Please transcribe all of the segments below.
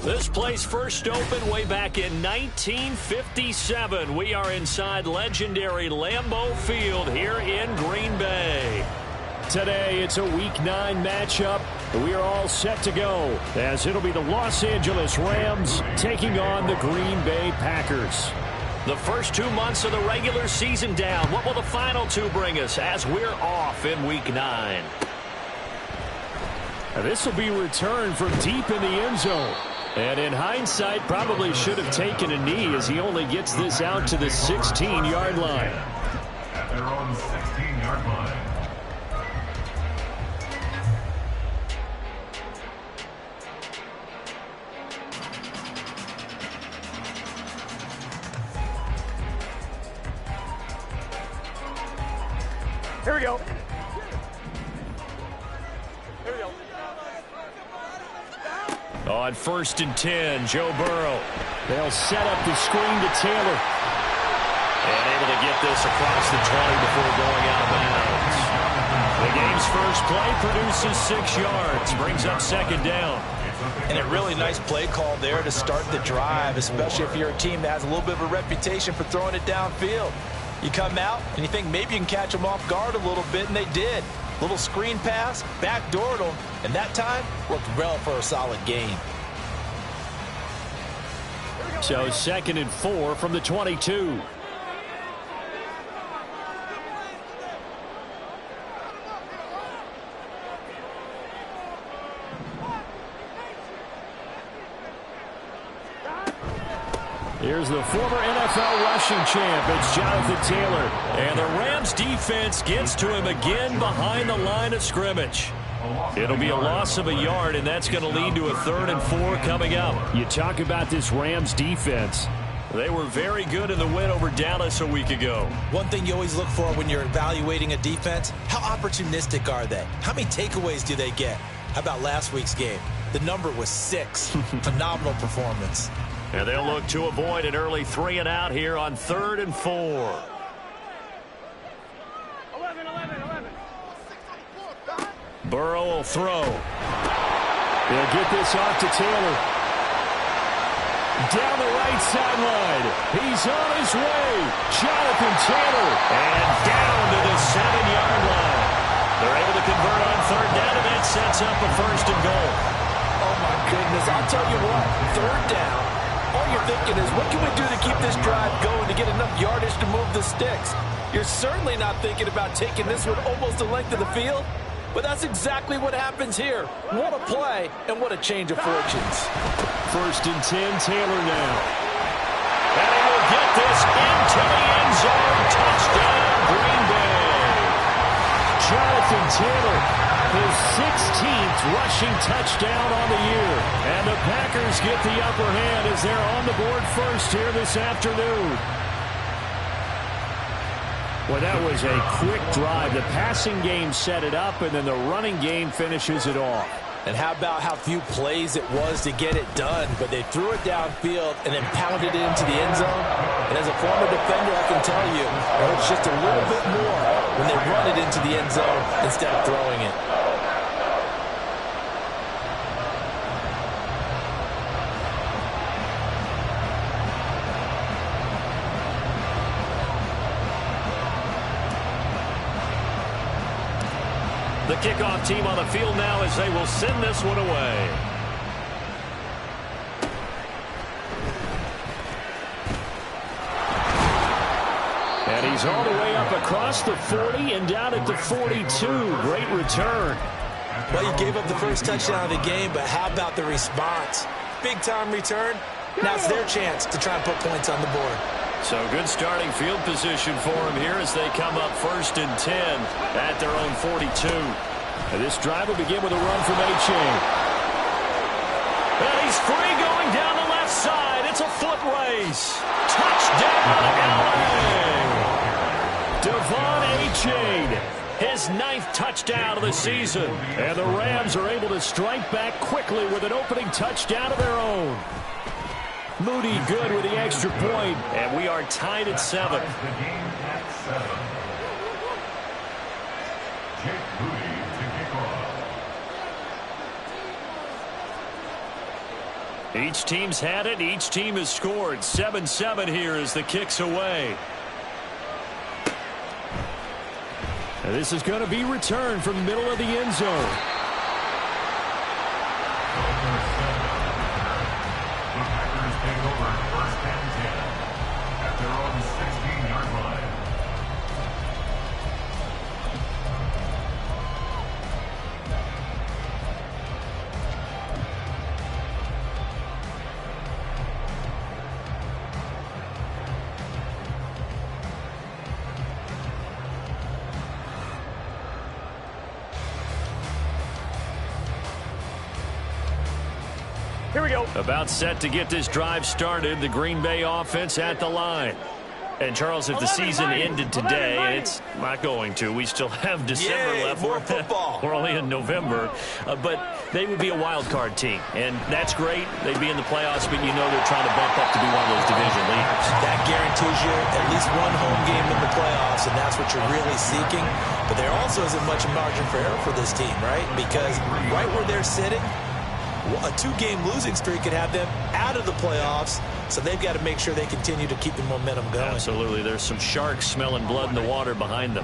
This place first opened way back in 1957. We are inside legendary Lambeau Field here in Green Bay. Today, it's a Week 9 matchup. We are all set to go, as it'll be the Los Angeles Rams taking on the Green Bay Packers. The first 2 months of the regular season down. What will the final two bring us as we're off in Week 9? This will be returned from deep in the end zone. And in hindsight, probably should have taken a knee as he only gets this out to the 16-yard line. At their own 16-yard line. Here we go. Here we go. On 1st and 10, Joe Burrow. They'll set up the screen to Taylor. And able to get this across the 20 before going out of bounds. The game's first play produces 6 yards. Brings up 2nd down. And a really nice play call there to start the drive, especially if you're a team that has a little bit of a reputation for throwing it downfield. You come out and you think maybe you can catch them off guard a little bit, and they did. Little screen pass, backdoored them, and that time worked well for a solid gain. So 2nd and 4 from the 22. Here's the former NFL rushing champ. It's Jonathan Taylor. And the Rams defense gets to him again behind the line of scrimmage. It'll be a loss of a yard, and that's going to lead to a 3rd and 4 coming up. You talk about this Rams defense. They were very good in the win over Dallas a week ago. One thing you always look for when you're evaluating a defense, how opportunistic are they? How many takeaways do they get? How about last week's game? The number was 6. Phenomenal performance. And they'll look to avoid an early 3 and out here on 3rd and 4. 11. Burrow will throw. They'll get this off to Taylor. Down the right sideline. He's on his way. Jonathan Taylor. And down to the 7-yard line. They're able to convert on 3rd down, and that sets up a 1st and goal. Oh, my goodness. I'll tell you what. 3rd down. All you're thinking is, what can we do to keep this drive going to get enough yardage to move the sticks? You're certainly not thinking about taking this one almost the length of the field, but that's exactly what happens here. What a play, and what a change of fortunes. 1st and 10, Taylor now. And he will get this into the end zone. Touchdown, Green Bay. Jonathan Taylor, his 16th rushing touchdown on the year. And the Packers get the upper hand as they're on the board first here this afternoon. Well, that was a quick drive. The passing game set it up, and then the running game finishes it off. And how about how few plays it was to get it done, but they threw it downfield and then pounded it into the end zone. And as a former defender, I can tell you, it hurts just a little bit more when they run it into the end zone instead of throwing it. The kickoff team on the field now as they will send this one away. And he's all the way up across the 40 and down at the 42. Great return. Well, you gave up the first touchdown of the game, but how about the response? Big-time return. Now it's their chance to try and put points on the board. So good starting field position for him here as they come up 1st and 10 at their own 42. And this drive will begin with a run from A-Chain. And he's free going down the left side. It's a foot race. Touchdown, LA! Devon A-Chain, his 9th touchdown of the season. And the Rams are able to strike back quickly with an opening touchdown of their own. Moody good with the extra point, and we are tied at 7. Each team's had it. Each team has scored. 7-7 here as the kick's away. And this is going to be returned from the middle of the end zone. Here we go. About set to get this drive started. The Green Bay offense at the line. And, Charles, if the season ended today, and it's not going to. We still have December left. More football. We're only in November. But they would be a wild card team. And that's great. They'd be in the playoffs, but you know they're trying to bump up to be one of those division leaders. That guarantees you at least one home game in the playoffs, and that's what you're really seeking. But there also isn't much margin for error for this team, right? Because right where they're sitting, a two-game losing streak could have them out of the playoffs, so they've got to make sure they continue to keep the momentum going. Absolutely. There's some sharks smelling blood in the water behind them.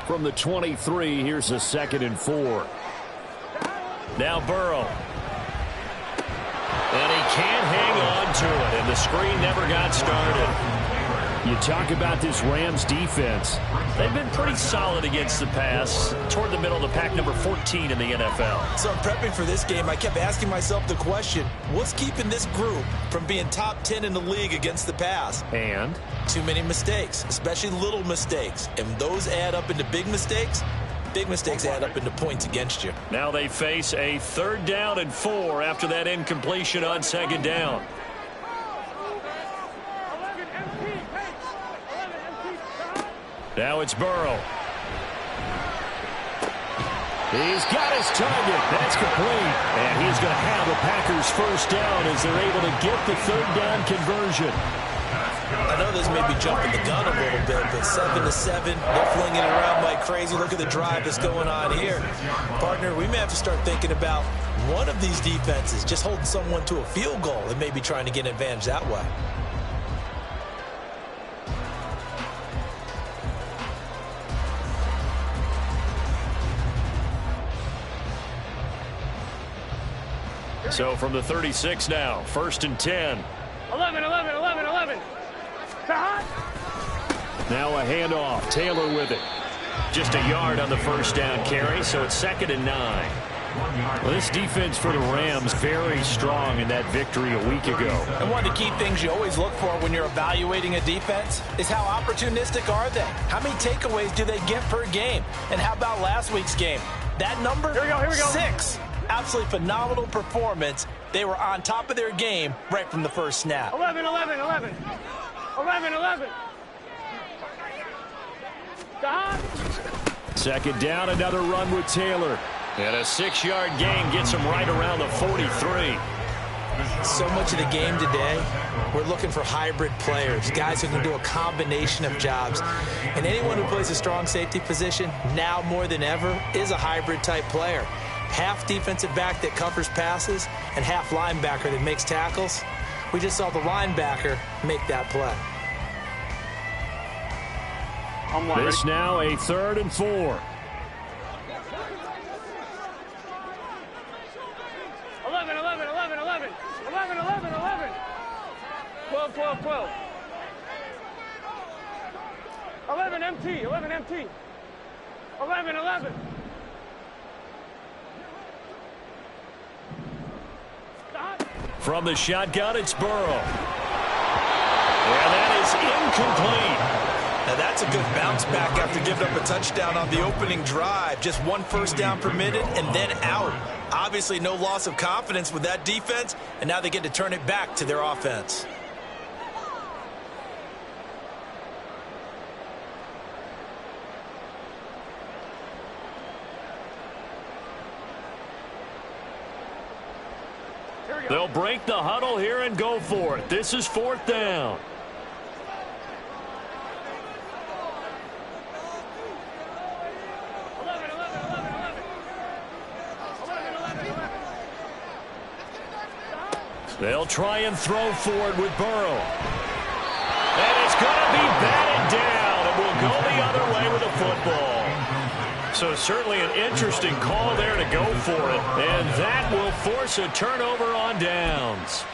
From the 23, here's a 2nd and 4. Now Burrow. And he can't hang on to it, and the screen never got started. You talk about this Rams defense. They've been pretty solid against the pass, toward the middle of the pack, number 14 in the NFL. So I'm prepping for this game. I kept asking myself the question, what's keeping this group from being top 10 in the league against the pass? And? Too many mistakes, especially little mistakes. And those add up into big mistakes. Big mistakes add up into points against you. Now they face a 3rd down and 4 after that incompletion on 2nd down. Now it's Burrow. He's got his target. That's complete. And he's going to have the Packers 1st down as they're able to get the 3rd down conversion. I know this may be jumping the gun a little bit, but 7-7, they're flinging it around like crazy. Look at the drive that's going on here. Partner, we may have to start thinking about one of these defenses just holding someone to a field goal and maybe trying to get an advantage that way. So from the 36 now, 1st and 10. 11. Now a handoff. Taylor with it. Just a yard on the 1st down carry, so it's 2nd and 9. Well, this defense for the Rams very strong in that victory a week ago. And one of the key things you always look for when you're evaluating a defense is how opportunistic are they? How many takeaways do they get per game? And how about last week's game? That number? Here we go. 6. Absolutely phenomenal performance. They were on top of their game right from the first snap. 11. 2nd down, another run with Taylor. And a 6-yard gain gets him right around the 43. So much of the game today, we're looking for hybrid players, guys who can do a combination of jobs. And anyone who plays a strong safety position, now more than ever, is a hybrid type player. Half defensive back that covers passes and half linebacker that makes tackles. We just saw the linebacker make that play. This now a 3rd and 4. 11. 12. 11 MT. 11. From the shotgun, it's Burrow. And that is incomplete. Now that's a good bounce back after giving up a touchdown on the opening drive. Just 1 1st down permitted and then out. Obviously no loss of confidence with that defense, and now they get to turn it back to their offense. They'll break the huddle here and go for it. This is 4th down. They'll try and throw forward with Burrow. And it's going to be batted down. And will go the other way with the football. So certainly an interesting call there to go for it. And that will force a turnover on downs.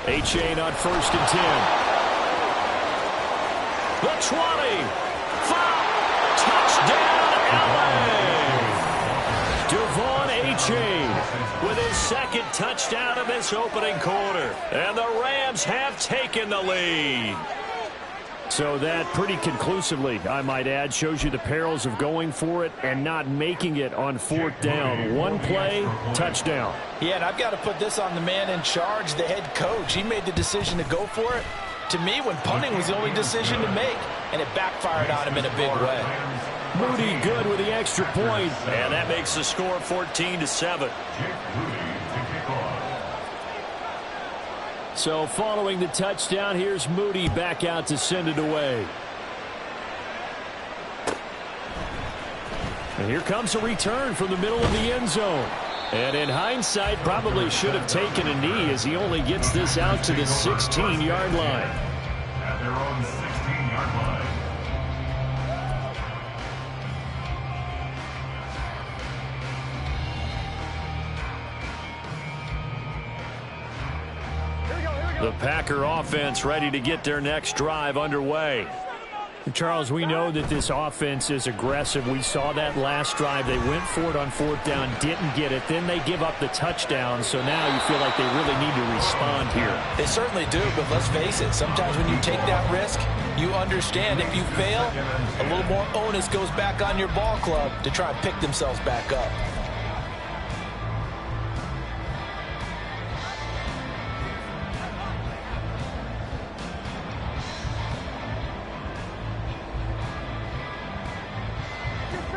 A-Chain on 1st and 10. The 20. 5. Touchdown, LA. Devon A-Chain with his second touchdown of this opening quarter. And the Rams have taken the lead. So that pretty conclusively, I might add, shows you the perils of going for it and not making it on 4th down. One play, touchdown. Yeah, and I've got to put this on the man in charge, the head coach. He made the decision to go for it. To me, when punting was the only decision to make, and it backfired on him in a big way. Moody good with the extra point, and that makes the score 14-7. So following the touchdown, here's Moody back out to send it away. And here comes a return from the middle of the end zone. And in hindsight, probably should have taken a knee as he only gets this out to the 16-yard line. At their own 16-yard line. The Packer offense ready to get their next drive underway. Charles, we know that this offense is aggressive. We saw that last drive. They went for it on 4th down, didn't get it. Then they give up the touchdown. So now you feel like they really need to respond here. They certainly do, but let's face it. Sometimes when you take that risk, you understand if you fail, a little more onus goes back on your ball club to try and pick themselves back up.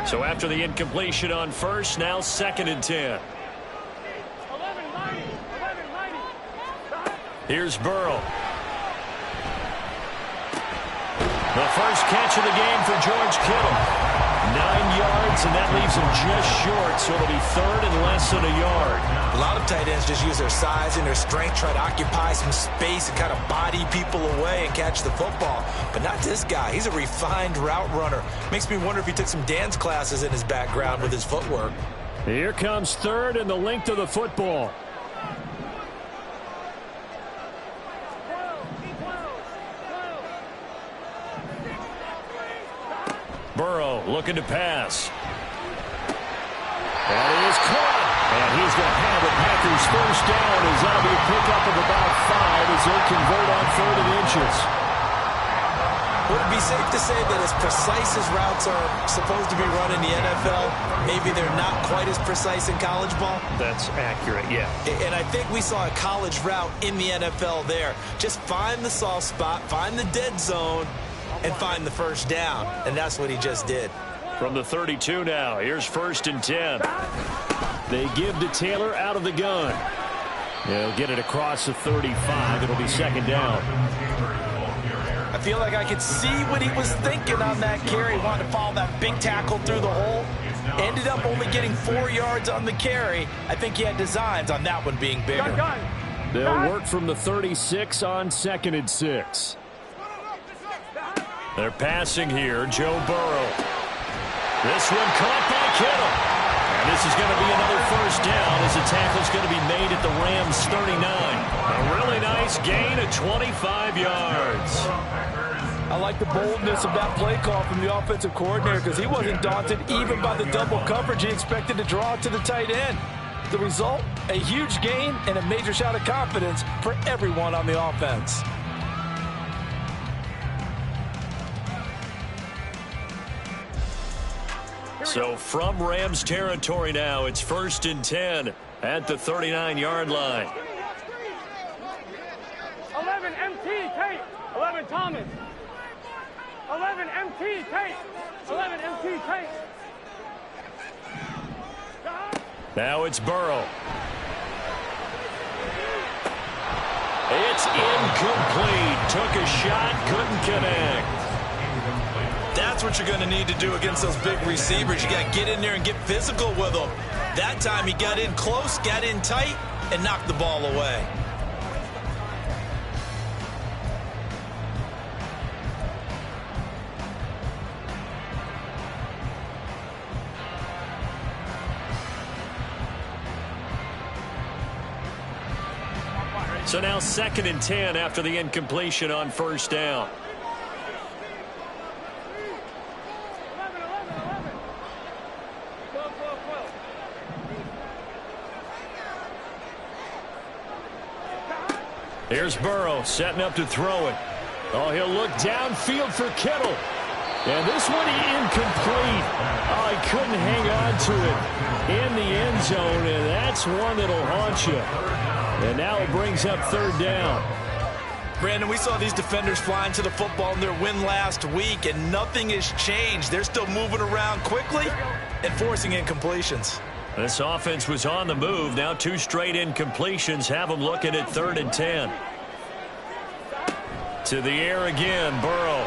So after the incompletion on 1st, now 2nd and 10. Here's Burrow. The first catch of the game for George Kittle. 9 yards, and that leaves him just short, so it'll be 3rd and less than a yard. A lot of tight ends just use their size and their strength, try to occupy some space and kind of body people away and catch the football. But not this guy. He's a refined route runner. Makes me wonder if he took some dance classes in his background with his footwork. Here comes 3rd and the length of the football. Burrow looking to pass. That is caught. And he's going to have it. Packers first down as that'll be a pickup of about 5 as they convert on 3rd and inches. Would it be safe to say that as precise as routes are supposed to be run in the NFL, maybe they're not quite as precise in college ball? That's accurate, yeah. And I think we saw a college route in the NFL there. Just find the soft spot, find the dead zone, and find the first down. And that's what he just did. From the 32 now, here's 1st and 10. They give to Taylor out of the gun. They'll get it across the 35. It'll be 2nd down. I feel like I could see what he was thinking on that carry. Wanted to follow that big tackle through the hole. Ended up only getting 4 yards on the carry. I think he had designs on that one being bigger. They'll work from the 36 on 2nd and 6. They're passing here. Joe Burrow. This one caught by Kittle. And this is going to be another first down as the tackle's going to be made at the Rams 39. A really nice gain of 25 yards. I like the boldness of that play call from the offensive coordinator because he wasn't daunted even by the double coverage he expected to draw to the tight end. The result, a huge gain and a major shot of confidence for everyone on the offense. So from Rams territory now, it's 1st and 10 at the 39-yard line. 11 MT, Tate. 11 Thomas. 11 MT, Tate. 11 MT, Tate. Now it's Burrow. It's incomplete. Took a shot, couldn't connect. That's what you're going to need to do against those big receivers. You got to get in there and get physical with them. That time he got in close, got in tight, and knocked the ball away. So now 2nd and 10 after the incompletion on first down. Here's Burrow setting up to throw it. Oh, he'll look downfield for Kittle. And this one incomplete. Oh, he couldn't hang on to it in the end zone, and that's one that'll haunt you. And now it brings up 3rd down. Brandon, we saw these defenders flying to the football in their win last week, and nothing has changed. They're still moving around quickly and forcing incompletions. This offense was on the move. Now 2 straight incompletions have them looking at 3rd and 10. To the air again, Burrow.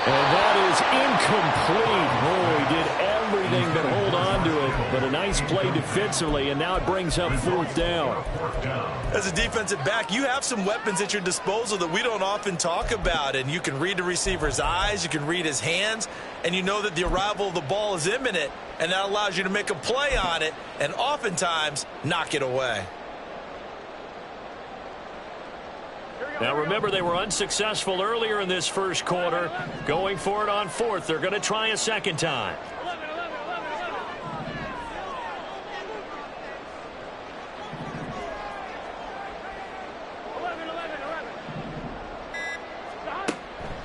And that is incomplete. Oh, he did everything but hold on to it. But a nice play defensively, and now it brings up 4th down. As a defensive back, you have some weapons at your disposal that we don't often talk about. And you can read the receiver's eyes, you can read his hands, and you know that the arrival of the ball is imminent. And that allows you to make a play on it and oftentimes knock it away. Now remember, they were unsuccessful earlier in this first quarter. Going for it on 4th. They're going to try a second time.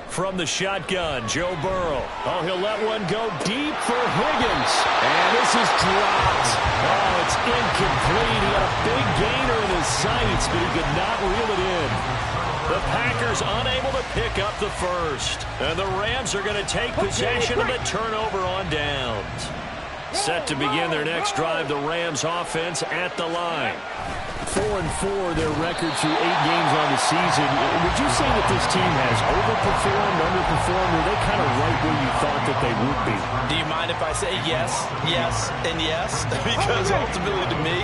From the shotgun, Joe Burrow. Oh, he'll let one go deep for Higgins. And this is dropped. Oh, it's incomplete. He had a big gainer in his sights, but he could not reel it in. The Packers unable to pick up the first. And the Rams are going to take possession of the turnover on downs. Set to begin their next drive, the Rams offense at the line. 4-4, their record through 8 games on the season. Would you say that this team has overperformed, underperformed, or are they kind of right where you thought that they would be? Do you mind if I say yes, yes, and yes? Because ultimately to me,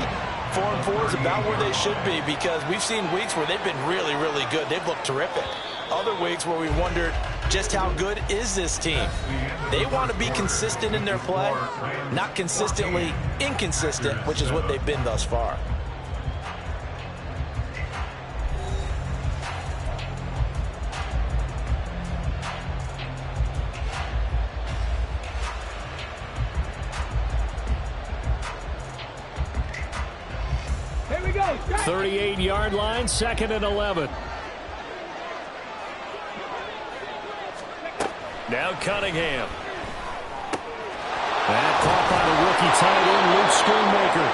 4-4 is about where they should be, because we've seen weeks where they've been really, really good. They've looked terrific. Other weeks where we wondered just how good is this team. They want to be consistent in their play, not consistently inconsistent, which is what they've been thus far. Here we go. 38-yard line, 2nd and 11. Now Cunningham. That caught by the rookie tight end, Luke Schoonmaker.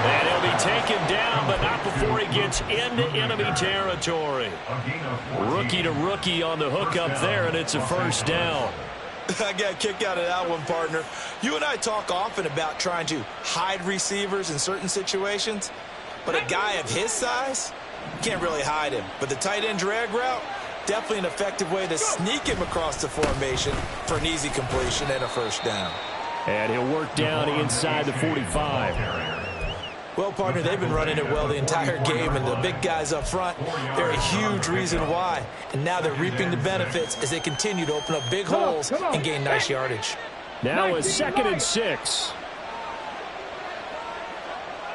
And he'll be taken down, but not before he gets into enemy territory. Rookie to rookie on the hook up there, and it's a first down. I got a kick out of that one, partner. You and I talk often about trying to hide receivers in certain situations, but a guy of his size, can't really hide him. But the tight end drag route, definitely an effective way to sneak him across the formation for an easy completion and a first down. And he'll work down inside the 45. Well, partner, they've been running it well the entire game, and the big guys up front, they're a huge reason why. And now they're reaping the benefits as they continue to open up big holes and gain nice yardage. Now a 2nd and 6.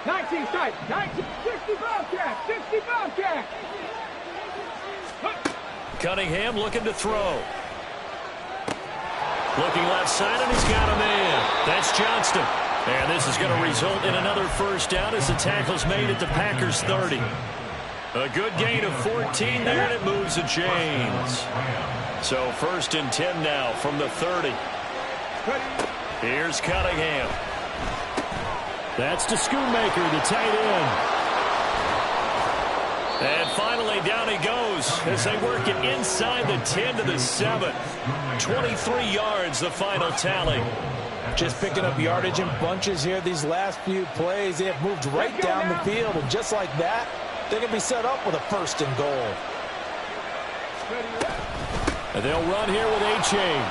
19 tight. 19. 60 Bobcat. 60 Bobcat. Cunningham looking to throw. Looking left side, and he's got a man. That's Johnston. And this is going to result in another first down as the tackle's made at the Packers' 30. A good gain of 14 there, and it moves the chains. So 1st and 10 now from the 30. Here's Cunningham. That's to Schoonmaker, the tight end. And finally, down he goes as they work it inside the 10 to the 7. 23 yards, the final tally. Just picking up yardage in bunches here these last few plays. They have moved right down the field, and just like that, they're going to be set up with a 1st and goal. And they'll run here with A-Chain.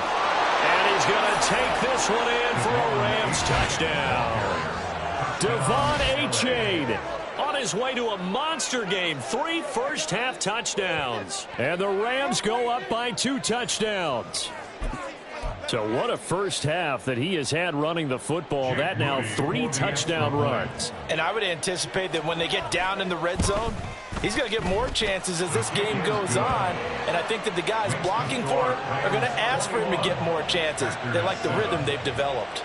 And he's going to take this one in for a Rams touchdown. Devon A-Chain on his way to a monster game. 3 first-half touchdowns. And the Rams go up by 2 touchdowns. So what a first half that he has had running the football. That now 3 touchdown runs. And I would anticipate that when they get down in the red zone, he's going to get more chances as this game goes on. And I think that the guys blocking for it are going to ask for him to get more chances. They like the rhythm they've developed.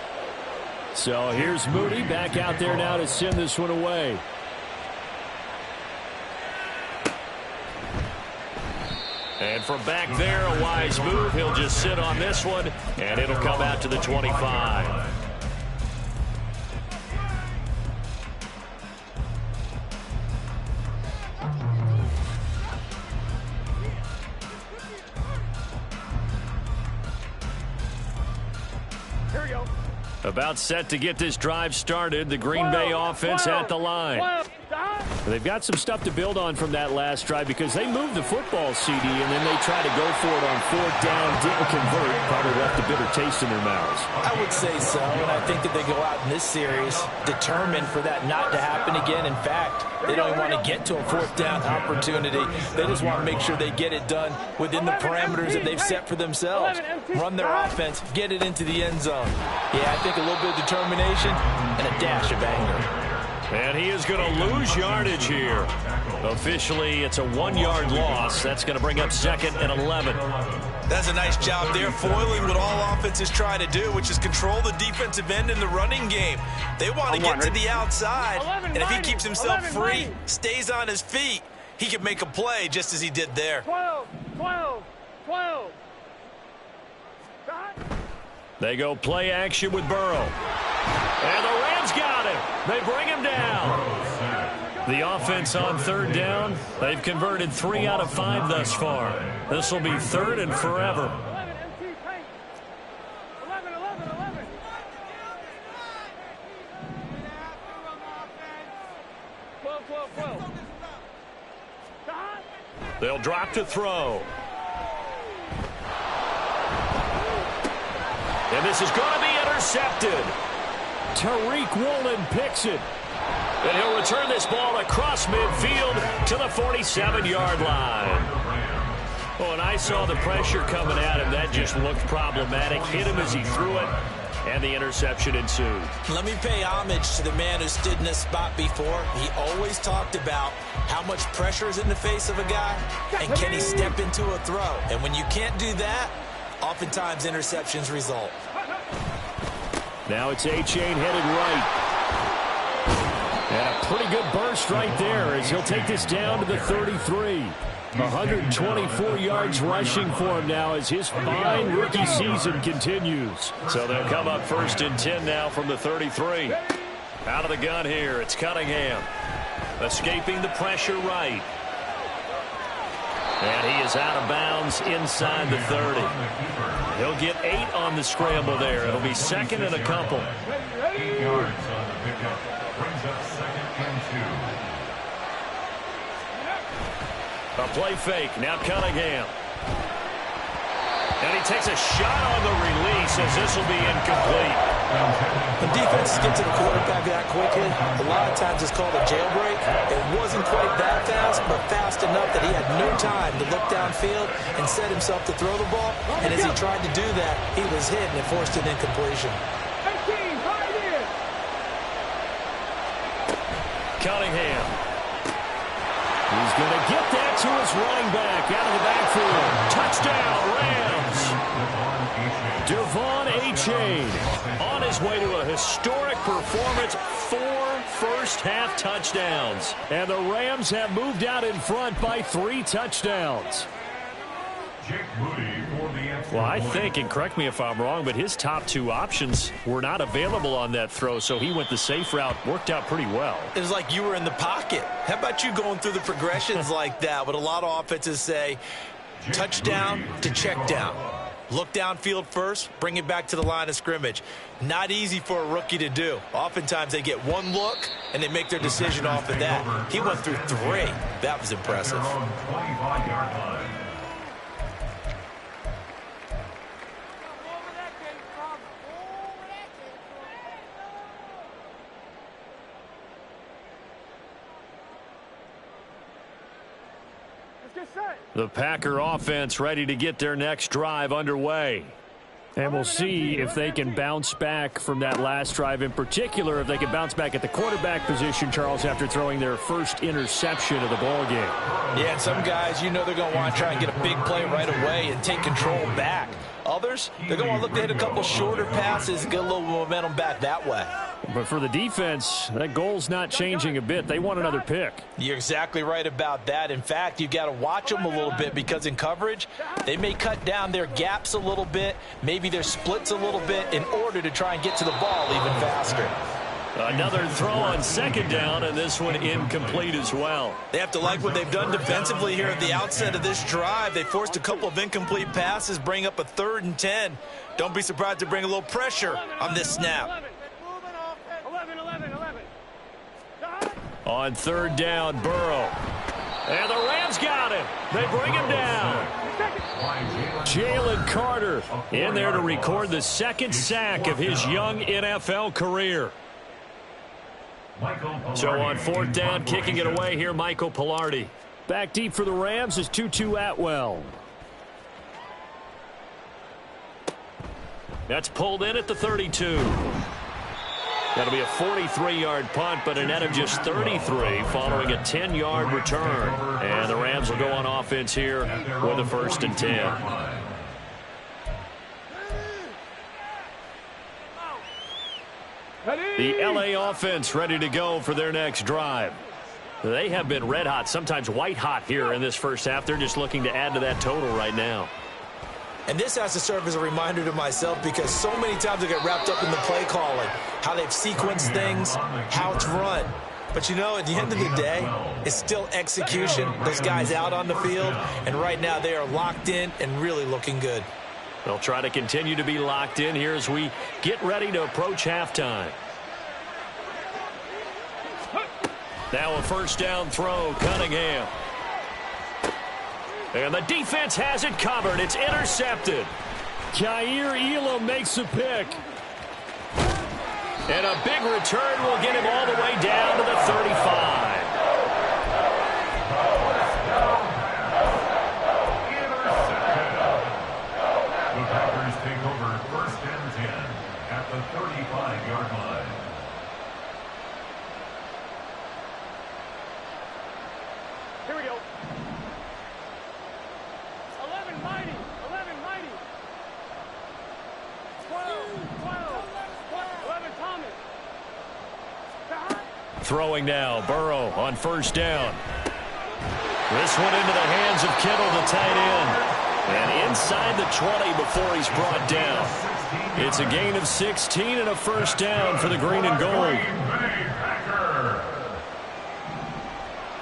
So here's Moody back out there now to send this one away. And from back there, a wise move. He'll just sit on this one, and it'll come out to the 25. Here we go. About set to get this drive started. The Green Bay offense at the line. They've got some stuff to build on from that last drive because they moved the football, CD, and then they tried to go for it on 4th down, didn't convert, probably left a bitter taste in their mouths. I would say so, and I think that they go out in this series determined for that not to happen again. In fact, they don't even want to get to a 4th down opportunity. They just want to make sure they get it done within the parameters that they've set for themselves. Run their offense, get it into the end zone. Yeah, I think a little bit of determination and a dash of anger. And he is going to lose yardage here. Officially, it's a 1-yard loss. That's going to bring up 2nd and 11. That's a nice job there, foiling what all offenses try to do, which is control the defensive end in the running game. They want to get to the outside, and if he keeps himself free, stays on his feet, he can make a play just as he did there. 12. They go play action with Burrow. And the Rams got him. They bring him down. The offense on 3rd down. They've converted 3 out of 5 thus far. This will be 3rd and forever. 11. They'll drop to throw. And this is going to be intercepted. Tariq Woolen picks it. And he'll return this ball across midfield to the 47-yard line. Oh, and I saw the pressure coming at him. That just looked problematic. Hit him as he threw it, and the interception ensued. Let me pay homage to the man who stood in this spot before. He always talked about how much pressure is in the face of a guy, and can he step into a throw. And when you can't do that, oftentimes interceptions result. Now it's A-Chain headed right. And a pretty good burst right there as he'll take this down to the 33. 124 yards rushing for him now as his fine rookie season continues. So they'll come up 1st and 10 now from the 33. Out of the gun here, it's Cunningham. Escaping the pressure right. And he is out of bounds inside the 30. He'll get 8 on the scramble there. It'll be 2nd and a couple. 8 yards on the pickup. Brings up 2nd and 2. A play fake. Now Cunningham. And he takes a shot on the release as this will be incomplete. When defenses get to the quarterback that quickly, a lot of times it's called a jailbreak. It wasn't quite that fast, but fast enough that he had no time to look downfield and set himself to throw the ball. And as he tried to do that, he was hit and it forced an incompletion. Cunningham. He's going to get that to his running back out of the backfield. Touchdown, Rams. Devon A-Chain on his way to a historic performance. 4 first-half touchdowns. And the Rams have moved out in front by 3 touchdowns. Well, I think, and correct me if I'm wrong, but his top 2 options were not available on that throw, so he went the safe route. Worked out pretty well. It was like you were in the pocket. How about you going through the progressions like that? What a lot of offenses say, touchdown to check down. Look downfield first, bring it back to the line of scrimmage. Not easy for a rookie to do. Oftentimes they get one look, and they make their decision off of that. He went through 3. That was impressive. 25-yard line. The Packer offense ready to get their next drive underway. And we'll see if they can bounce back from that last drive, in particular if they can bounce back at the quarterback position, Charles, after throwing their first interception of the ball game. Yeah, and some guys, you know they're going to want to try and get a big play right away and take control back. Others, they're going to want to look to hit a couple shorter passes and get a little momentum back that way. But for the defense, that goal's not changing a bit. They want another pick. You're exactly right about that. In fact, you've got to watch them a little bit because in coverage, they may cut down their gaps a little bit, maybe their splits a little bit in order to try and get to the ball even faster. Another throw on second down, and this one incomplete as well. They have to like what they've done defensively here at the outset of this drive. They forced a couple of incomplete passes, bring up a 3rd and 10. Don't be surprised to bring a little pressure on this snap. 11. On 3rd down, Burrow. And the Rams got him. They bring him down. Jalen Carter in there to record the 2nd sack of his young NFL career. So on 4th down, kicking it away here, Michael Pilardi. Back deep for the Rams is Tutu Atwell. That's pulled in at the 32. That'll be a 43-yard punt, but a net of just 33 following a 10-yard return. And the Rams will go on offense here with a 1st and 10. The LA offense ready to go for their next drive. They have been red hot, sometimes white hot here in this first half. They're just looking to add to that total right now. And this has to serve as a reminder to myself because so many times I get wrapped up in the play calling, how they've sequenced things, how it's run. But, you know, at the end of the day, it's still execution. Those guys out on the field, and right now they are locked in and really looking good. They'll try to continue to be locked in here as we get ready to approach halftime. Now a 1st down throw, Cunningham. And the defense has it covered. It's intercepted. Kaiir Elam makes a pick. And a big return will get him all the way down to the 35. The Packers take over 1st and 10 at the 35-yard line. Here we go. 11 mighty. 12. 11 Thomas. Throwing now, Burrow on 1st down. This one into the hands of Kittle, the tight end. And inside the 20 before he's brought down. It's a gain of 16 and a 1st down for the green and gold.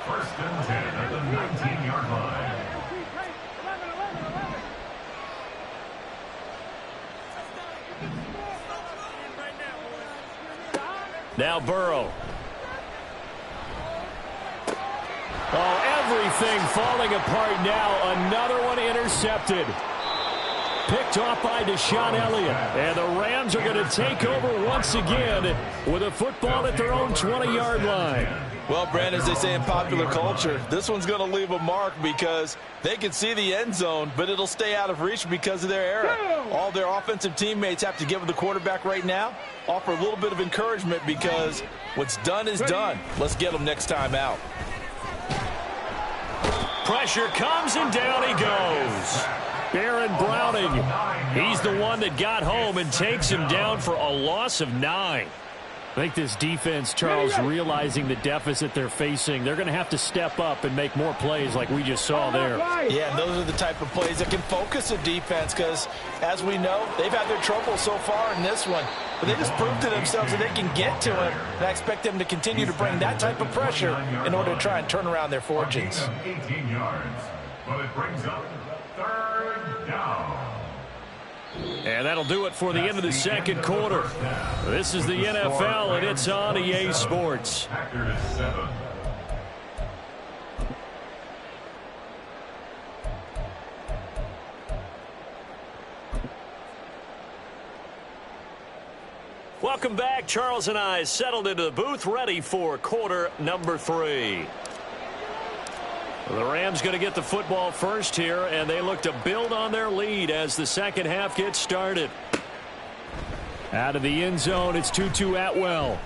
1st and 10 at the 19-yard line. Now Burrow. Oh, everything falling apart now. Another one intercepted. Picked off by Deshaun Elliott. And the Rams are going to take over once again with a football at their own 20-yard line. Well, Brandon, as they say in popular culture, this one's going to leave a mark because they can see the end zone, but it'll stay out of reach because of their error. All their offensive teammates have to give the quarterback right now, offer a little bit of encouragement because what's done is done. Let's get them next time out. Pressure comes and down he goes. Baron Browning, he's the one that got home and takes him down for a loss of 9. I think this defense, Charles, realizing the deficit they're facing, they're going to have to step up and make more plays like we just saw there. Yeah, and those are the type of plays that can focus a defense because, as we know, they've had their trouble so far in this one. But they just proved to themselves that they can get to him, and I expect them to continue to bring that type of pressure in order to try and turn around their fortunes. 18 yards, but it brings up 3rd down. And that'll do it for the end of the second quarter. This is the NFL, and it's on EA Sports. Packers 7. Welcome back. Charles and I settled into the booth, ready for quarter number 3. The Rams going to get the football first here, and they look to build on their lead as the second half gets started. Out of the end zone, it's Tutu Atwell.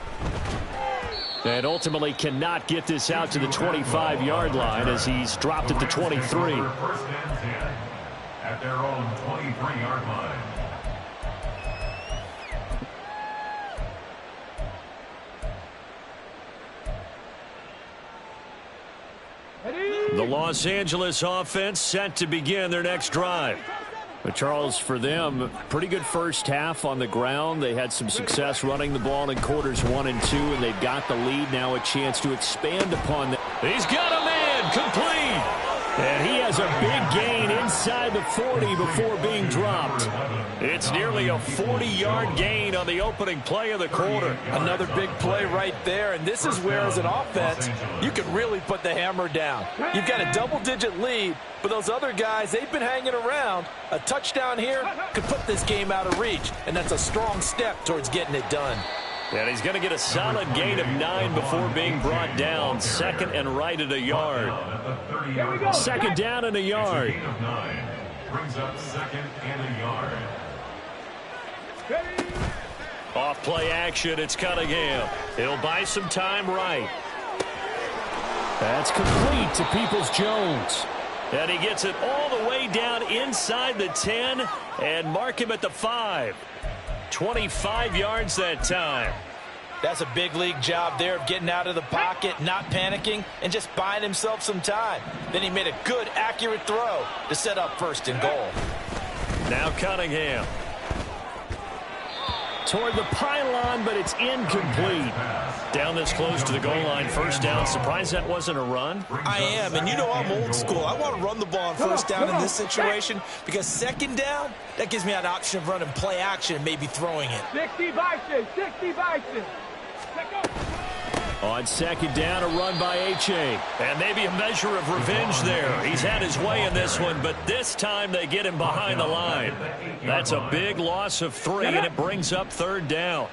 And ultimately cannot get this out to the 25-yard line as he's dropped at the 23. First and 10 at their own 23-yard line. The Los Angeles offense set to begin their next drive. But Charles, for them, pretty good first half on the ground. They had some success running the ball in quarters 1 and 2, and they've got the lead now, a chance to expand upon that. He's got a man complete. And he has a big gain inside the 40 before being dropped. It's nearly a 40-yard gain on the opening play of the quarter. Another big play right there, and this is where, as an offense, you can really put the hammer down. You've got a double-digit lead, but those other guys, they've been hanging around. A touchdown here could put this game out of reach, and that's a strong step towards getting it done. And he's going to get a solid gain of 9 before being brought down. Second and right at a yard. Second down and a yard. Brings up second and a yard. Off play action, it's Cunningham. He'll buy some time right. That's complete to Peoples-Jones. And he gets it all the way down inside the 10 and mark him at the 5. 25 yards that time. That's a big league job there of getting out of the pocket, not panicking, and just buying himself some time. Then he made a good, accurate throw to set up first and goal. Now Cunningham. Toward the pylon, but it's incomplete. Down this close to the goal line, first down. Surprised that wasn't a run? I am, and you know I'm old school. I want to run the ball on first down in this situation because second down, that gives me an option of running play action and maybe throwing it. 60 Bison, 60 Bison. On second down, a run by H.A. And maybe a measure of revenge there. He's had his way in this one, but this time they get him behind the line. That's a big loss of 3, and it brings up third down.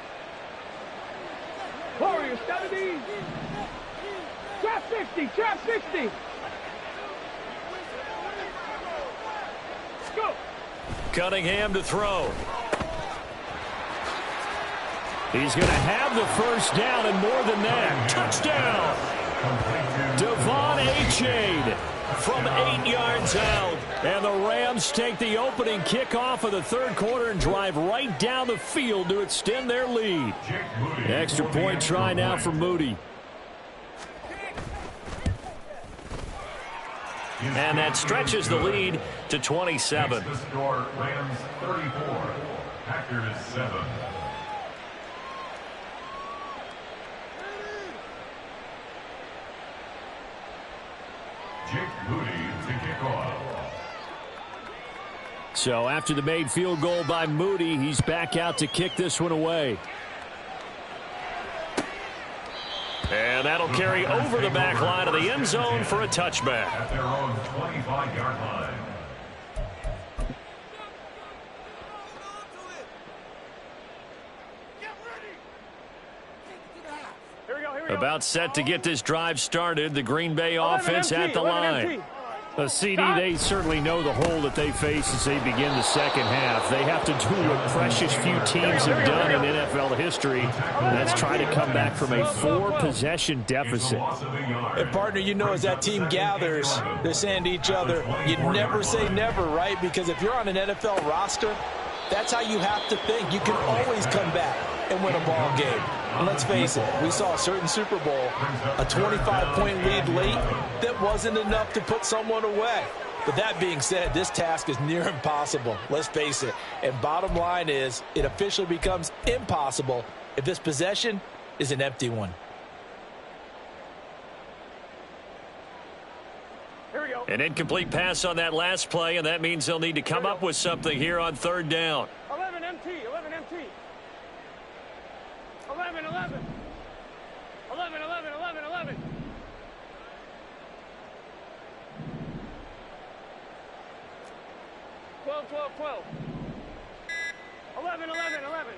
Warriors, 70. Trap 60, trap 60. Go. Cunningham to throw. He's going to have the first down and more than that. Touchdown! Devon Achane from 8 yards out. And the Rams take the opening kickoff of the third quarter and drive right down the field to extend their lead. Extra point try now for Moody. And that stretches the lead to 27. The score, Rams 34, Packers 7. Jake Moody to kick off. So after the made field goal by Moody, he's back out to kick this one away. And that'll carry over the back line of the end zone for a touchback. At their own 25-yard line. About set to get this drive started, the Green Bay offense at the line. A CD, they certainly know the hole that they face as they begin the second half. They have to do what precious few teams have done in NFL history, and that's try to come back from a 4-possession deficit. And partner, you know, as that team gathers, they're saying to each other, you never say never, right? Because if you're on an NFL roster, that's how you have to think. You can always come back and win a ball game. And let's face it, we saw a certain Super Bowl, a 25-point lead late that wasn't enough to put someone away. But that being said, this task is near impossible. Let's face it. And bottom line is, it officially becomes impossible if this possession is an empty one. Here we go. An incomplete pass on that last play, and that means they'll need to come up with something here on third down. 11 MT, 11 MT. 11, 11. 11, 11, 11, 11. 12, 12, 12. 11, 11, 11.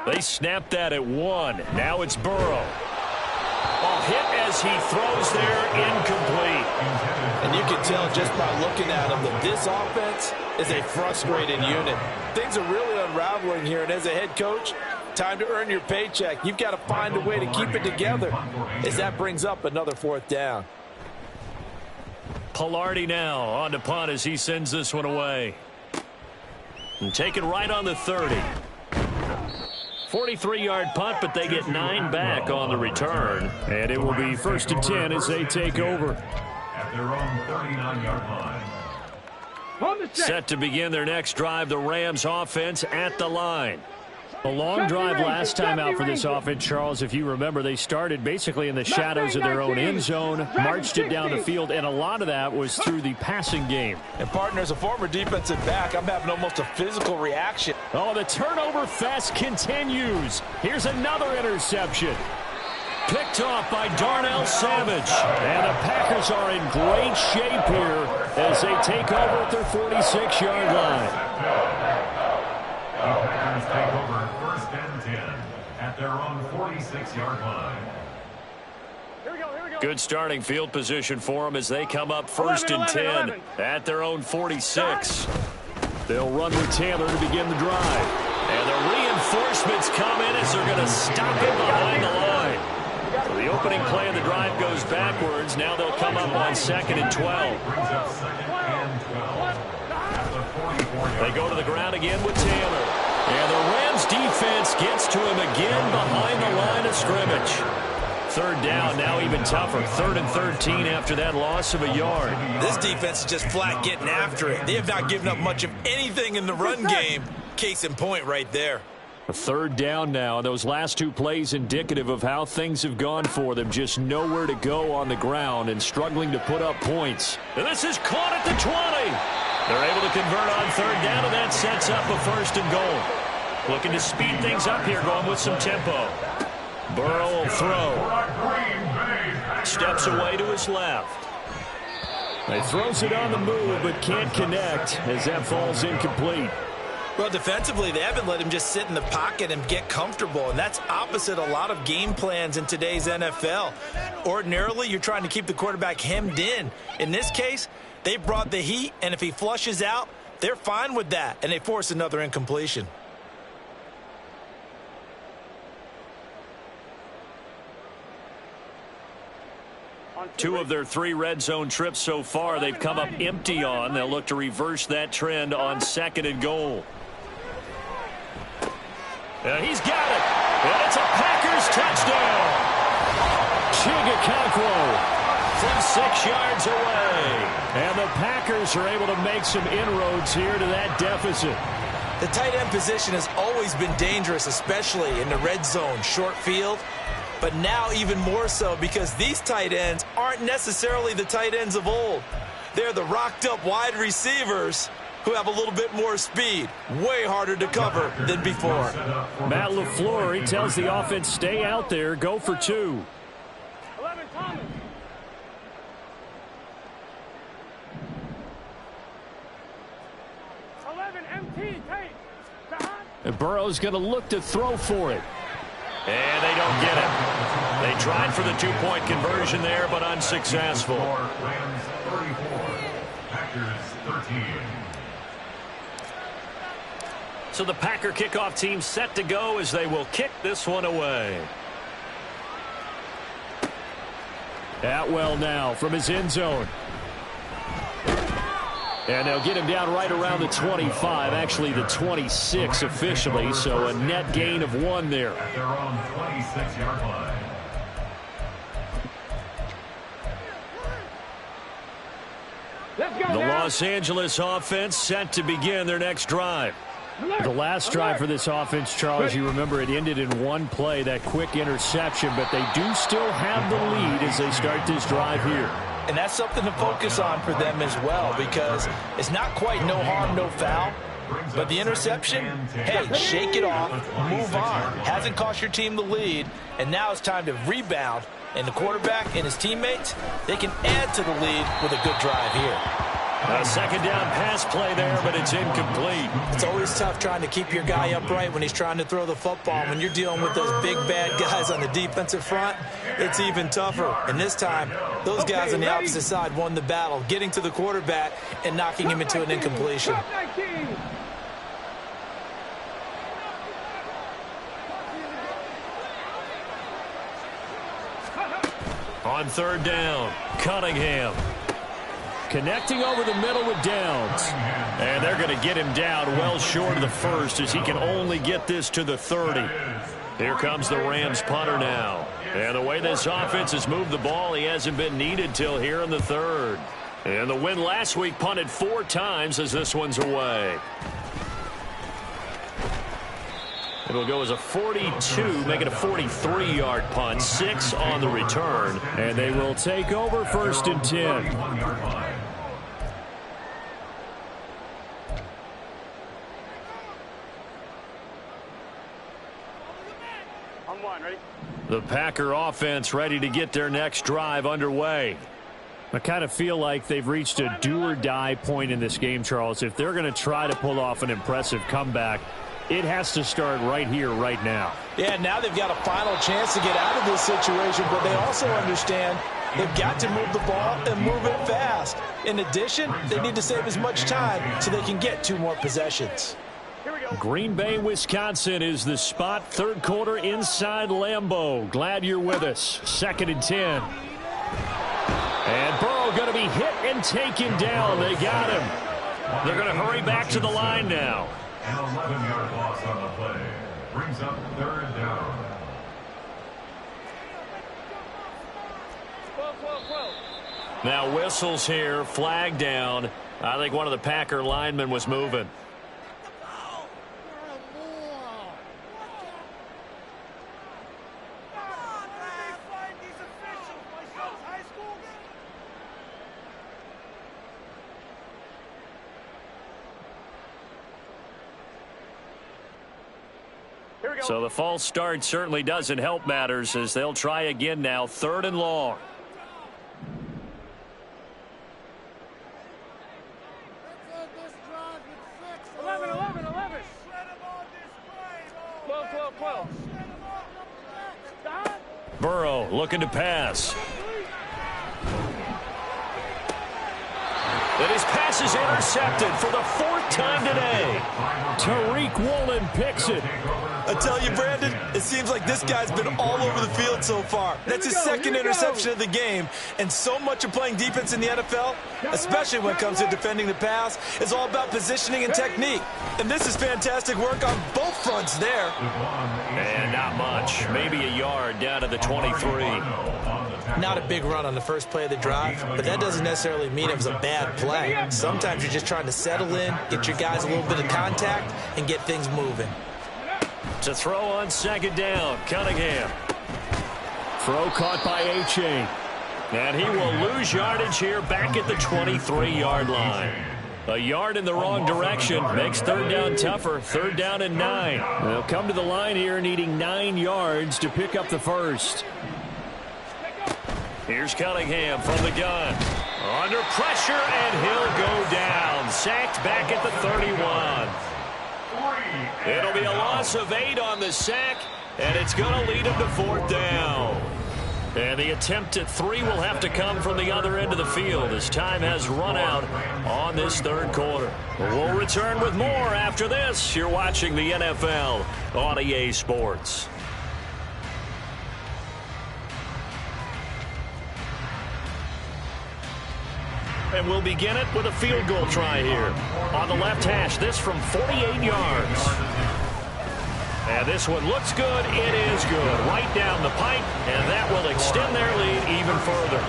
They snapped that at 1. Now it's Burrow. Ball hit as he throws there, incomplete. And you can tell just by looking at him that this offense is a frustrated unit. Things are really unraveling here, and as a head coach, time to earn your paycheck. You've got to find a way to keep it together as that brings up another fourth down. Pilardi now on to punt as he sends this one away. And take it right on the 30. 43-yard punt, but they get 9 back on the return. And it will be 1st and 10 as they take over. At their own 39-yard line. Set to begin their next drive, the Rams offense at the line. A long drive last time out for this offense, Charles. If you remember, they started basically in the shadows of their own end zone, marched it down the field, and a lot of that was through the passing game. And, partner, as a former defensive back, I'm having almost a physical reaction. Oh, the turnover fest continues. Here's another interception. Picked off by Darnell Savage. And the Packers are in great shape here as they take over at their 46-yard line. The Packers take over 1st and 10 at their own 46-yard line. Here we go, here we go. Good starting field position for them as they come up 1st and 10 at their own 46. They'll run with Taylor to begin the drive. And the reinforcements come in as they're going to stop it behind the line. So the opening play of the drive goes backwards. Now they'll come up on 2nd and 12. Brings up 2nd and 12 at the 44-yard They go to the ground again with Taylor. And the Rams defense gets to him again behind the line of scrimmage. 3rd down, now even tougher. 3rd and 13 after that loss of a yard. This defense is just flat getting after it. They have not given up much of anything in the run game. Case in point right there. A 3rd down now. Those last 2 plays indicative of how things have gone for them. Just nowhere to go on the ground and struggling to put up points. And this is caught at the 20. They're able to convert on 3rd down, and that sets up a 1st and goal. Looking to speed things up here, going with some tempo. Burrow will throw. Steps away to his left. He throws it on the move, but can't connect as that falls incomplete. Well, defensively, they haven't let him just sit in the pocket and get comfortable, and that's opposite a lot of game plans in today's NFL. Ordinarily, you're trying to keep the quarterback hemmed in. In this case, they brought the heat, and if he flushes out, they're fine with that, and they force another incompletion. Two of their 3 red zone trips so far, they've come up empty on. They'll look to reverse that trend on 2nd and goal. He's got it. And it's a Packers touchdown. Chigakonkwo From 6 yards away. And the Packers are able to make some inroads here to that deficit. The tight end position has always been dangerous, especially in the red zone, short field. But now even more so because these tight ends aren't necessarily the tight ends of old. They're the rocked-up wide receivers who have a little bit more speed. Way harder to cover than before. Matt LaFleur, he tells the offense, stay out there, go for 2. 11 Thomas. MT, Tate. And Burrow's going to look to throw for it. And they don't get it. They tried for the 2-point conversion there, but unsuccessful. Rams 34, Packers 13. So the Packer kickoff team set to go as they will kick this one away. Atwell now from his end zone. And they'll get him down right around the 25, actually the 26 officially, so a net gain of 1 there. At their own 26-yard line. The Los Angeles offense set to begin their next drive. The last drive for this offense, Charles, you remember it ended in 1 play, that quick interception, but they do still have the lead as they start this drive here. And that's something to focus on for them as well, because it's not quite no harm, no foul. But the interception, hey, shake it off, move on. Hasn't cost your team the lead, and now it's time to rebound. And the quarterback and his teammates, they can add to the lead with a good drive here. A second down pass play there, but it's incomplete. It's always tough trying to keep your guy upright when he's trying to throw the football. When you're dealing with those big, bad guys on the defensive front, it's even tougher. And this time, those guys on the opposite side won the battle, getting to the quarterback and knocking him into an incompletion. On third down, Cunningham. Connecting over the middle with Downs. And they're going to get him down well short of the first, as he can only get this to the 30. Here comes the Rams punter now. And the way this offense has moved the ball, he hasn't been needed till here in the third. And the win last week punted 4 times as this one's away. It'll go as a 42, make it a 43-yard punt, 6 on the return. And they will take over first and 10. On one, ready? The Packer offense ready to get their next drive underway. I kind of feel like they've reached a do-or-die point in this game, Charles. If they're going to try to pull off an impressive comeback, it has to start right here, right now. Yeah, now they've got a final chance to get out of this situation, but they also understand they've got to move the ball and move it fast. In addition, they need to save as much time so they can get 2 more possessions. Green Bay, Wisconsin is the spot. Third quarter inside Lambeau. Glad you're with us. 2nd and 10. And Burrow going to be hit and taken down. They got him. They're going to hurry back to the line now. An 11-yard loss on the play brings up third down. 12. Now whistles here, flag down. I think one of the Packer linemen was moving. So the false start certainly doesn't help matters, as they'll try again now, 3rd and long. Burrow looking to pass. And his pass is intercepted for the 4th time today. Tariq Woolen picks it. I tell you, Brandon, it seems like this guy's been all over the field so far. That's his 2nd interception of the game. And so much of playing defense in the NFL, especially when it comes to defending the pass, is all about positioning and technique. And this is fantastic work on both fronts there. And not much. Maybe a yard down to the 23. Not a big run on the first play of the drive, but that doesn't necessarily mean it was a bad play. Sometimes you're just trying to settle in, get your guys a little bit of contact, and get things moving. To throw on 2nd down, Cunningham. Throw caught by A-Chain. And he will lose yardage here back at the 23-yard line. A yard in the wrong direction makes 3rd down tougher. 3rd down and 9. They'll come to the line here needing 9 yards to pick up the first. Here's Cunningham from the gun. Under pressure, and he'll go down. Sacked back at the 31. It'll be a loss of 8 on the sack, and it's going to lead him to 4th down. And the attempt at 3 will have to come from the other end of the field as time has run out on this 3rd quarter. We'll return with more after this. You're watching the NFL on EA Sports. And we'll begin it with a field goal try here. On the left hash, this from 48 yards. And this one looks good. It is good. Right down the pipe, and that will extend their lead even further.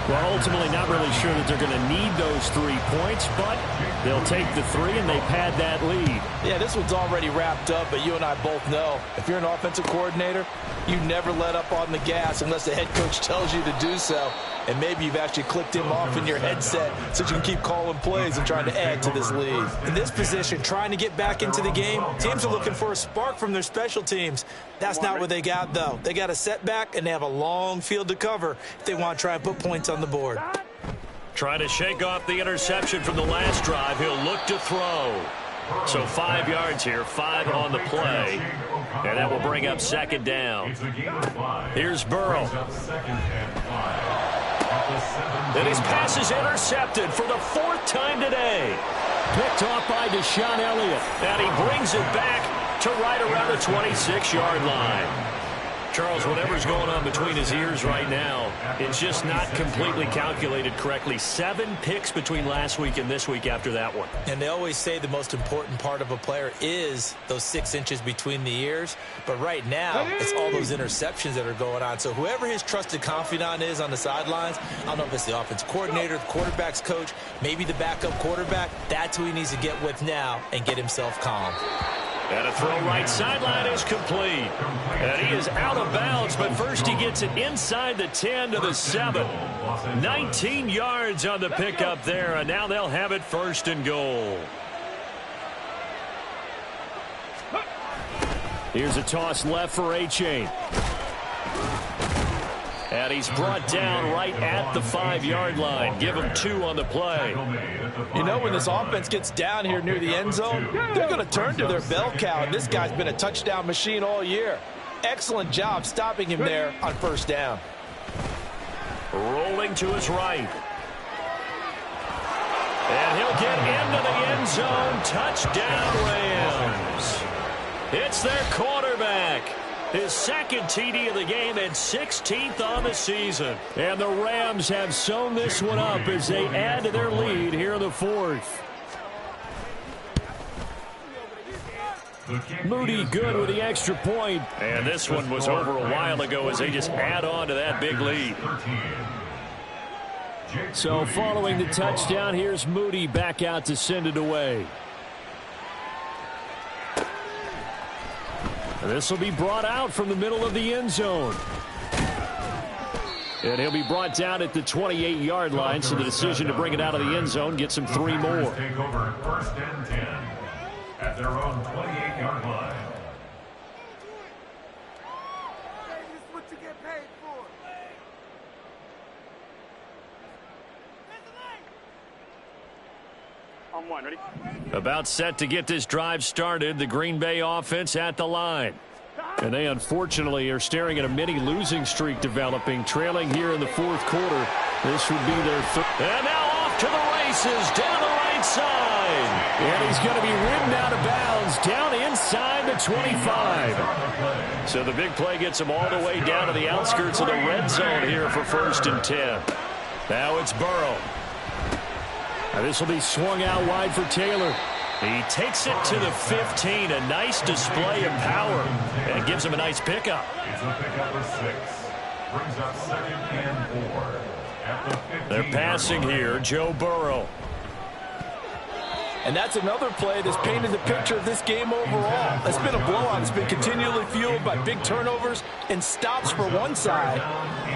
Well, ultimately, not really sure that they're going to need those 3 points, but they'll take the 3 and they pad that lead. Yeah, this one's already wrapped up, but you and I both know if you're an offensive coordinator, you never let up on the gas unless the head coach tells you to do so. And maybe you've actually clicked him off in your headset so you can keep calling plays and trying to add to this lead. In this position, trying to get back into the game, teams are looking for a spark from their special teams. That's not what they got, though. They got a setback, and they have a long field to cover if they want to try and put points on the board. Trying to shake off the interception from the last drive. He'll look to throw. So 5 yards here, 5 on the play. And that will bring up second down. Here's Burrow. And his pass is intercepted for the 4th time today. Picked off by Deshaun Elliott. And he brings it back to right around the 26-yard line. Charles, whatever's going on between his ears right now, it's just not completely calculated correctly. 7 picks between last week and this week after that one. And they always say the most important part of a player is those 6 inches between the ears. But right now, it's all those interceptions that are going on. So whoever his trusted confidant is on the sidelines, I don't know if it's the offensive coordinator, the quarterback's coach, maybe the backup quarterback, that's who he needs to get with now and get himself calm. And a throw right sideline is complete. And he is out of bounds, but first he gets it inside the 10 to the 7. 19 yards on the pickup there, and now they'll have it 1st and goal. Here's a toss left for A-Chain. And he's brought down right at the 5-yard line. Give him 2 on the play. You know, when this offense gets down here near the end zone, they're going to turn to their bell cow, and this guy's been a touchdown machine all year. Excellent job stopping him there on 1st down. Rolling to his right. And he'll get into the end zone. Touchdown, Rams. It's their quarterback. His 2nd TD of the game and 16th on the season. And the Rams have sewn this one up as they add to their lead here in the 4th. Moody good with the extra point. And this one was over a while ago as they just add on to that big lead. So following the touchdown, here's Moody back out to send it away. This will be brought out from the middle of the end zone. And he'll be brought down at the 28-yard line, so the decision to bring it out of the end zone gets him 3 more. Take over 1st and 10 at their own 28-yard line. This is what you get paid for. On 1, ready? About set to get this drive started, the Green Bay offense at the line. And they unfortunately are staring at a mini losing streak developing, trailing here in the 4th quarter. This would be their 3rd. And now off to the races, down the right side. And he's going to be ridden out of bounds, down inside the 25. So the big play gets him all the way down to the outskirts of the red zone here for 1st and 10. Now it's Burrow. Now this will be swung out wide for Taylor. He takes it to the 15. A nice display of power. And it gives him a nice pickup. It's a pickup of 6. Brings up 2nd and 4. At the 15. They're passing here, Joe Burrow. And that's another play that's painted the picture of this game overall. It's been a blowout. It's been continually fueled by big turnovers and stops for one side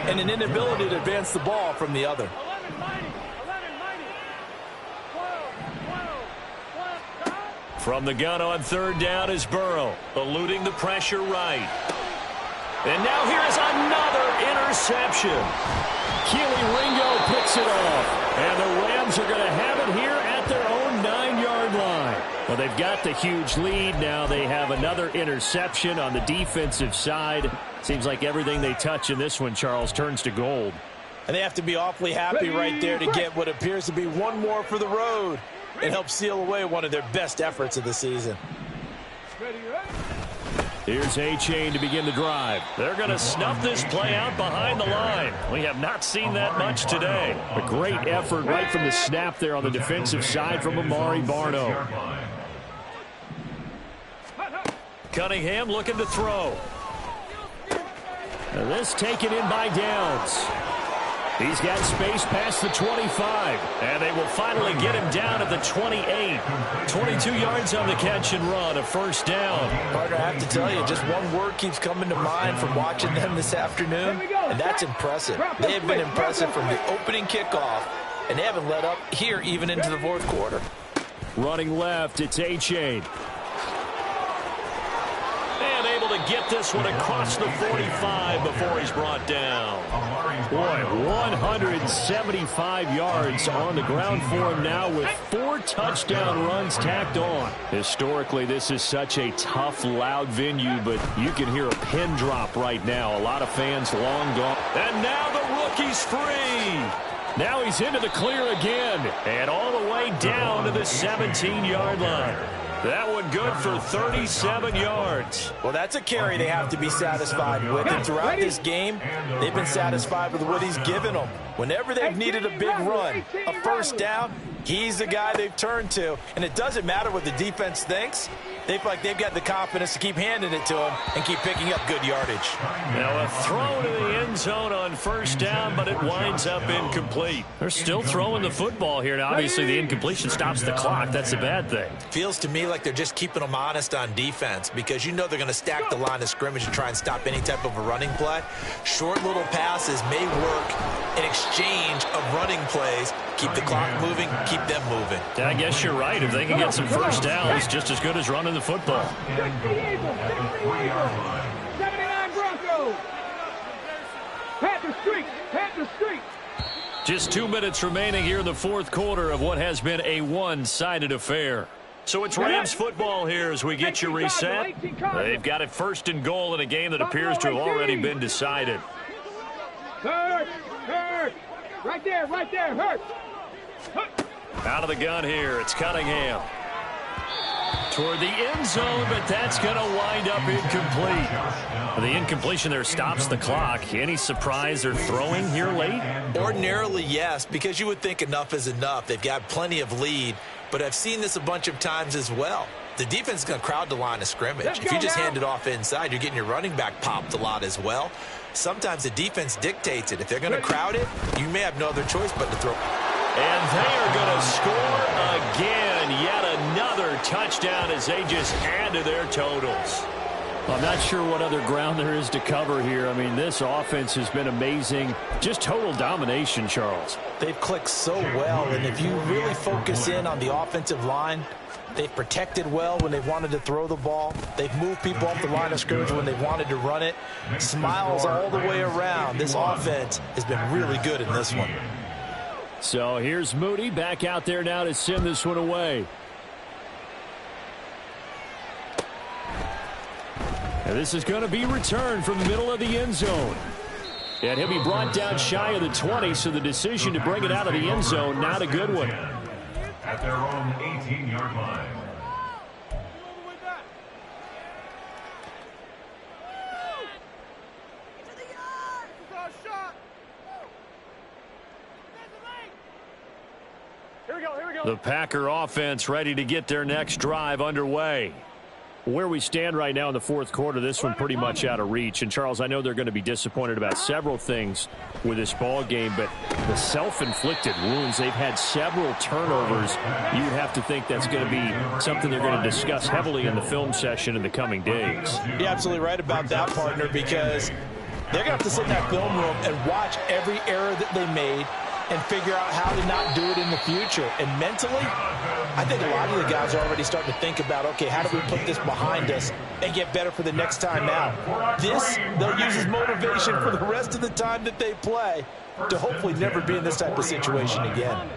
and an inability to advance the ball from the other. From the gun on 3rd down is Burrow, eluding the pressure right. And now here is another interception. Keely Ringo picks it off. And the Rams are going to have it here at their own 9-yard line. Well, they've got the huge lead. Now they have another interception on the defensive side. Seems like everything they touch in this one, Charles, turns to gold. And they have to be awfully happy right there to get what appears to be one more for the road and help seal away one of their best efforts of the season. Here's A-Chain to begin the drive. They're going to snuff this play out behind the line. We have not seen that much today. A great effort right from the snap there on the defensive side from Amari Barno. Cunningham looking to throw. And this taken in by Downs. He's got space past the 25, and they will finally get him down at the 28. 22 yards on the catch and run, a first down. Partner, I have to tell you, just one word keeps coming to mind from watching them this afternoon, and that's impressive. They have been impressive from the opening kickoff, and they haven't let up here even into the fourth quarter. Running left, it's A-Chain. And able to get this one across the 45 before he's brought down. Boy, 175 yards on the ground for him now with 4 touchdown runs tacked on. Historically, this is such a tough, loud venue, but you can hear a pin drop right now. A lot of fans long gone. And now the rookie's free. Now he's into the clear again, and all the way down to the 17-yard line. That one good for 37 yards. Well, that's a carry they have to be satisfied with. And throughout this game, they've been satisfied with what he's given them. Whenever they've needed a big run, a first down, he's the guy they've turned to. And it doesn't matter what the defense thinks. They feel like they've got the confidence to keep handing it to him and keep picking up good yardage. Now a throw to the end zone on first down, but it winds up incomplete. They're still throwing the football here. Now, obviously, the incompletion stops the clock. That's a bad thing. Feels to me like they're just keeping them honest on defense because you know they're going to stack the line of scrimmage and try and stop any type of a running play. Short little passes may work in exchange of running plays. Keep the clock moving, keep them moving. I guess you're right. If they can get some first downs, just as good as running the football. 79 Broncos. Panther Street. Panther Street. Just 2 minutes remaining here in the fourth quarter of what has been a one-sided affair. So it's Rams football here as we get you reset. They've got it first and goal in a game that appears to have already been decided. Hurt. Right there, hurt. Out of the gun here, it's Cunningham. Toward the end zone, but that's going to wind up incomplete. The incompletion there stops the clock. Any surprise they're throwing here late? Ordinarily, yes, because you would think enough is enough. They've got plenty of lead, but I've seen this a bunch of times as well. The defense is going to crowd the line of scrimmage. If you just hand it off inside, you're getting your running back popped a lot as well. Sometimes the defense dictates it. If they're going to crowd it, you may have no other choice but to throw. And they are going to score again. Yet another touchdown as they just add to their totals. I'm not sure what other ground there is to cover here. I mean, this offense has been amazing. Just total domination, Charles. They've clicked so well, and if you really focus in on the offensive line, they've protected well when they've wanted to throw the ball. They've moved people off the line of scrimmage when they've wanted to run it. Smiles all the way around. This offense has been really good in this one. So here's Moody back out there now to send this one away. And this is going to be returned from the middle of the end zone. And he'll be brought down shy of the 20, so the decision to bring it out of the end zone, not a good one. At their own 18-yard line. Here we go. The Packer offense ready to get their next drive underway. Where we stand right now in the fourth quarter, this one pretty much out of reach. And, Charles, I know they're going to be disappointed about several things with this ball game, but the self-inflicted wounds, they've had several turnovers. You'd have to think that's going to be something they're going to discuss heavily in the film session in the coming days. You're absolutely right about that, partner, because they're going to have to sit in that film room and watch every error that they made and figure out how to not do it in the future. And mentally, I think a lot of the guys are already starting to think about, okay, how do we put this behind us and get better for the next time out? This, they'll use as motivation for the rest of the time that they play to hopefully never be in this type of situation again.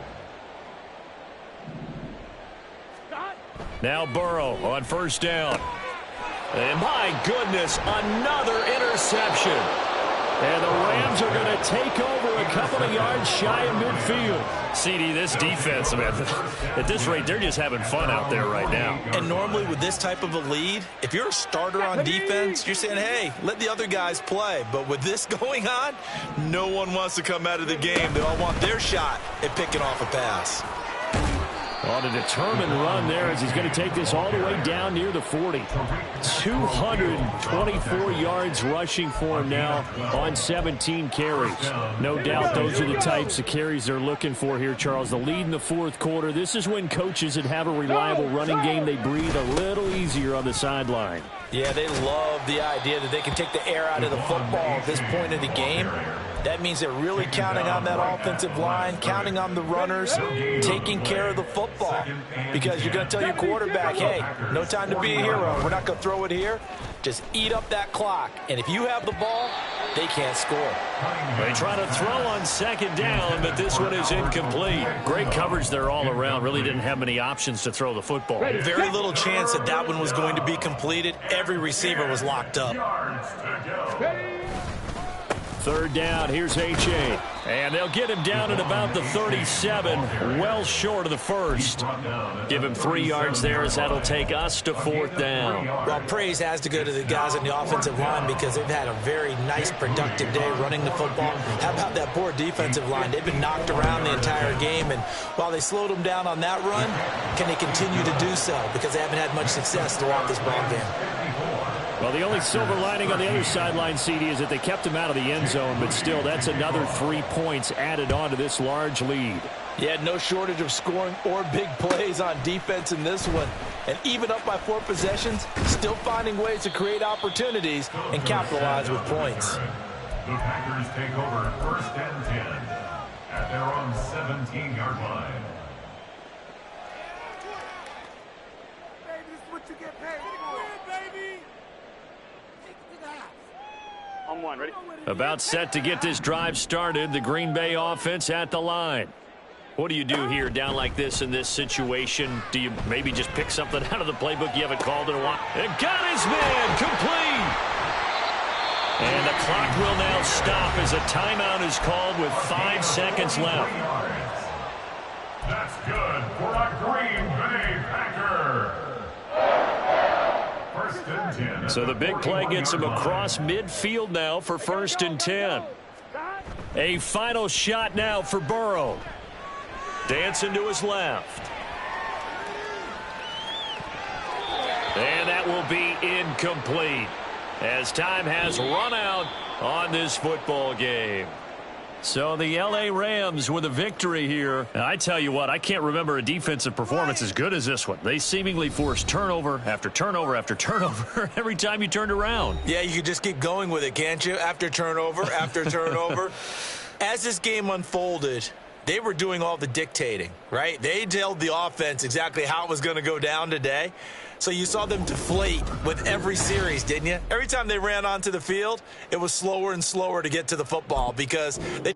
Now Burrow on first down. And my goodness, another interception. And the Rams are going to take over a couple of yards shy of midfield. CD, this defense, man, at this rate, they're just having fun out there right now. And normally with this type of a lead, if you're a starter on defense, you're saying, hey, let the other guys play. But with this going on, no one wants to come out of the game. They all want their shot at picking off a pass. On a determined run there as he's going to take this all the way down near the 40. 224 yards rushing for him now on 17 carries. No doubt those are the types of carries they're looking for here, Charles. The lead in the fourth quarter. This is when coaches that have a reliable running game, they breathe a little easier on the sideline. Yeah, they love the idea that they can take the air out of the football at this point of the game. That means they're really counting on that offensive line, counting on the runners, taking care of the football. Because you're going to tell your quarterback, hey, no time to be a hero. We're not going to throw it here. Just eat up that clock. And if you have the ball, they can't score. They try to throw on second down, but this one is incomplete. Great coverage there all around. Really didn't have many options to throw the football. Very little chance that that one was going to be completed. Every receiver was locked up. Third down, here's H.A. And they'll get him down at about the 37, well short of the first. Give him 3 yards there as that'll take us to fourth down. Well, praise has to go to the guys on the offensive line because they've had a very nice, productive day running the football. How about that poor defensive line? They've been knocked around the entire game, and while they slowed them down on that run, can they continue to do so? Because they haven't had much success throughout this ball game. Well, the only silver lining on the other sideline, CD, is that they kept him out of the end zone, but still, that's another 3 points added on to this large lead. Yeah, no shortage of scoring or big plays on defense in this one. And even up by 4 possessions, still finding ways to create opportunities and capitalize with points. The Packers take over first and 10 at their own 17-yard line. Baby, this is what you get paid for, baby. On one, ready? About set to get this drive started, the Green Bay offense at the line. What do you do here down like this in this situation? Do you maybe just pick something out of the playbook you haven't called in a while? It got his man complete. And the clock will now stop as a timeout is called with 5 seconds left. That's good for a Green Bay Packer. First and 10. So the big play gets him across midfield now for first and 10. A final shot now for Burrow. Dancing to his left. And that will be incomplete as time has run out on this football game. So the L.A. Rams with a victory here. And I tell you what, I can't remember a defensive performance as good as this one. They seemingly forced turnover after turnover after turnover every time you turned around. Yeah, you could just keep going with it, can't you? After turnover, after turnover. As this game unfolded, they were doing all the dictating, right? They told the offense exactly how it was going to go down today. So you saw them deflate with every series, didn't you? Every time they ran onto the field, it was slower and slower to get to the football because they